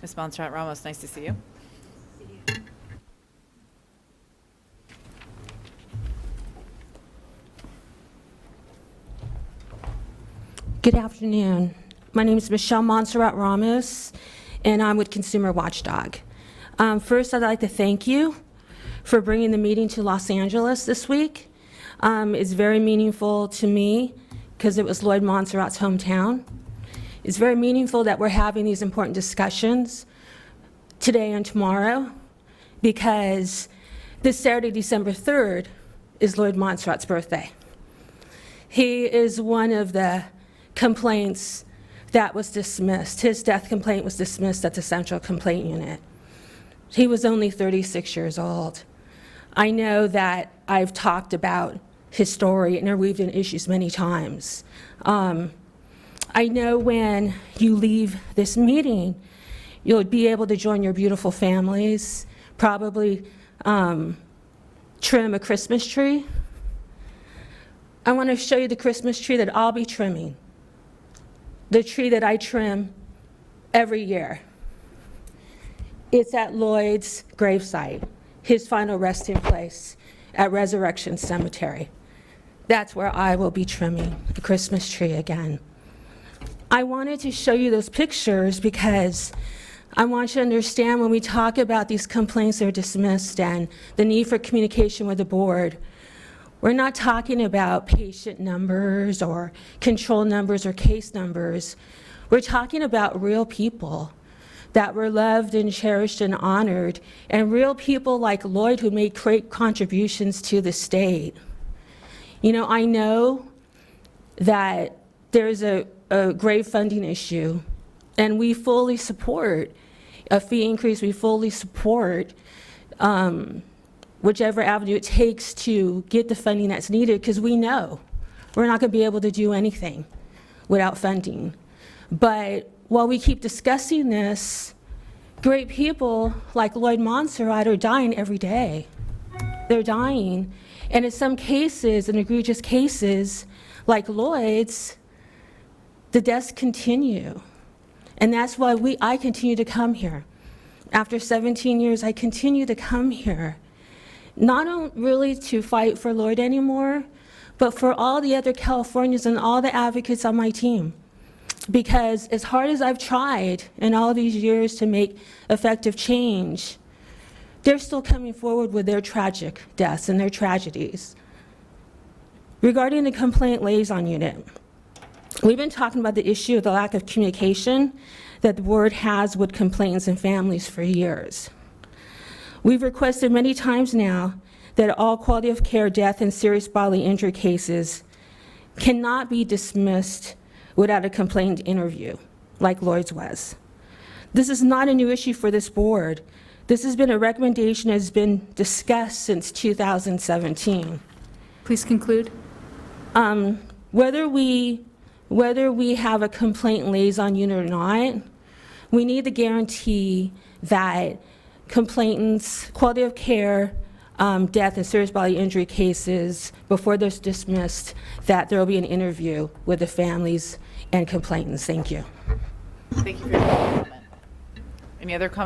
Ms. Montserrat Ramos, nice to see you. Good afternoon. My name is Michele Montserrat Ramos, and I'm with Consumer Watchdog. First, I'd like to thank you for bringing the meeting to Los Angeles this week. It's very meaningful to me because it was Lloyd Montserrat's hometown. It's very meaningful that we're having these important discussions today and tomorrow because this Saturday, December 3rd, is Lloyd Montserrat's birthday. He is one of the complaints that was dismissed. His death complaint was dismissed at the Central Complaint Unit. He was only 36 years old. I know that I've talked about his story and interweaved in issues many times. I know when you leave this meeting, you'll be able to join your beautiful families, probably trim a Christmas tree. I want to show you the Christmas tree that I'll be trimming, the tree that I trim every year. It's at Lloyd's gravesite, his final resting place at Resurrection Cemetery. That's where I will be trimming the Christmas tree again. I wanted to show you those pictures because I want you to understand when we talk about these complaints that are dismissed and the need for communication with the board, we're not talking about patient numbers or control numbers or case numbers. We're talking about real people that were loved and cherished and honored, and real people like Lloyd who made great contributions to the state. You know, I know that there's a grave funding issue, and we fully support a fee increase. We fully support whichever avenue it takes to get the funding that's needed, because we know we're not going to be able to do anything without funding. But while we keep discussing this, great people like Lloyd Montserrat are dying every day. They're dying. And in some cases, in egregious cases like Lloyd's, the deaths continue. And that's why I continue to come here. After 17 years, I continue to come here. Not really to fight for Lloyd anymore, but for all the other Californians and all the advocates on my team. Because as hard as I've tried in all these years to make effective change, they're still coming forward with their tragic deaths and their tragedies. Regarding the complaint liaison unit, we've been talking about the issue of the lack of communication that the board has with complainants and families for years. We've requested many times now that all quality of care, death, and serious bodily injury cases cannot be dismissed without a complaint interview, like Lloyd's was. This is not a new issue for this board. This has been a recommendation that has been discussed since 2017. Please conclude. Whether we have a complaint liaison unit or not, we need to guarantee that complainants, quality of care, death, and serious bodily injury cases, before they're dismissed, that there will be an interview with the families and complainants. Thank you. Thank you for your comment. Any other comments?